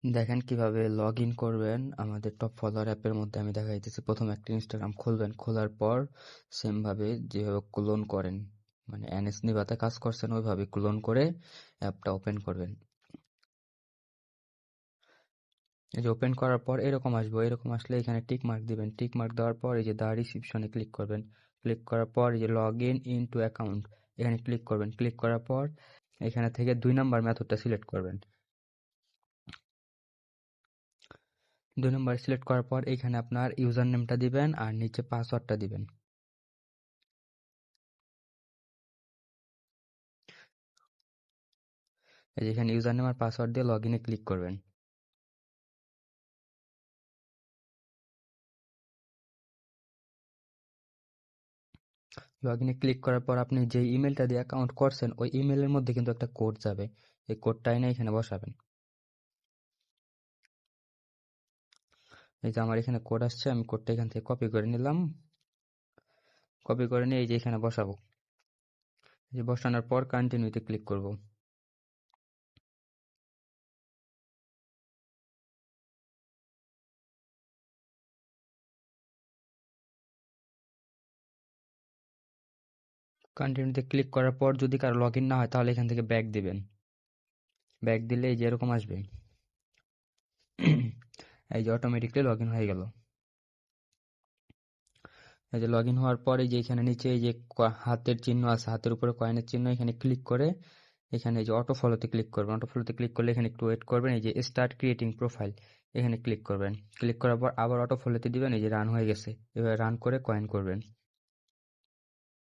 দেখেন কিভাবে log in করবেন আমাদের টপ ফলোয়ার অ্যাপের মধ্যে আমি দেখা দিতেছি। প্রথমে একটা ইনস্টাগ্রাম খুলবেন, খোলার পর সেম ভাবে যেভাবে ক্লোন করেন, মানে এনএস নিভাতে কাজ করছেন ওইভাবে ক্লোন করে অ্যাপটা ওপেন করবেন। এই যে ওপেন করার পর এরকম আসবে, এরকম আসলে এখানে টিক মার্ক দিবেন। টিক মার্ক দেওয়ার পর এই যে দা রিসিপশনে ক্লিক করবেন। ক্লিক করার পর এই যে লগ ইন ইনটু অ্যাকাউন্ট এখানে ক্লিক করবেন। ক্লিক করার পর এখানে থেকে 2 নম্বর মেথডটা সিলেক্ট করবেন। 2 নম্বর সিলেক্ট করার পর এখানে আপনার ইউজার নেমটা দিবেন আর নিচে পাসওয়ার্ডটা দিবেন। এই যে এখানে ইউজার নেম আর পাসওয়ার্ড দিয়ে লগ ইনে ক্লিক করবেন। লগ ইনে ক্লিক করার পর আপনি যে ইমেলটা দিয়ে অ্যাকাউন্ট করছেন ওই ইমেলের মধ্যে কিন্তু একটা কোড যাবে, এই কোডটা এনে এখানে বসাবেন। এই যে আমার এখানে কোড আসছে, আমি কোডটা এখান থেকে কপি করে নিলাম। কপি করে নিয়ে এই যে এখানে বসাবো। এই যে বসানোর পর কন্টিনিউতে ক্লিক করব। কন্টিনিউতে ক্লিক করার পর যদি কারো লগ ইন না হয় তাহলে এখান থেকে ব্যাক দিবেন। ব্যাক দিলে এই যে এরকম আসবে। এই যে অটোমেটিকলি লগ ইন হয়ে গেল। এই যে লগ ইন হওয়ার পর এই যে এখানে নিচে এই যে হাতের চিহ্ন আছে, হাতের উপরে কয়েনের চিহ্ন, এখানে ক্লিক করে এখানে এই যে অটো ফলোতে ক্লিক করবেন। অটো ফলোতে ক্লিক করলে এখানে একটু ওয়েট করবেন। এই যে স্টার্ট ক্রিয়েটিং প্রোফাইল এখানে ক্লিক করবেন। ক্লিক করার পর আবার অটো ফলোতে দিবেন। এই যে রান হয়ে গেছে, এবার রান করে কয়েন করবেন।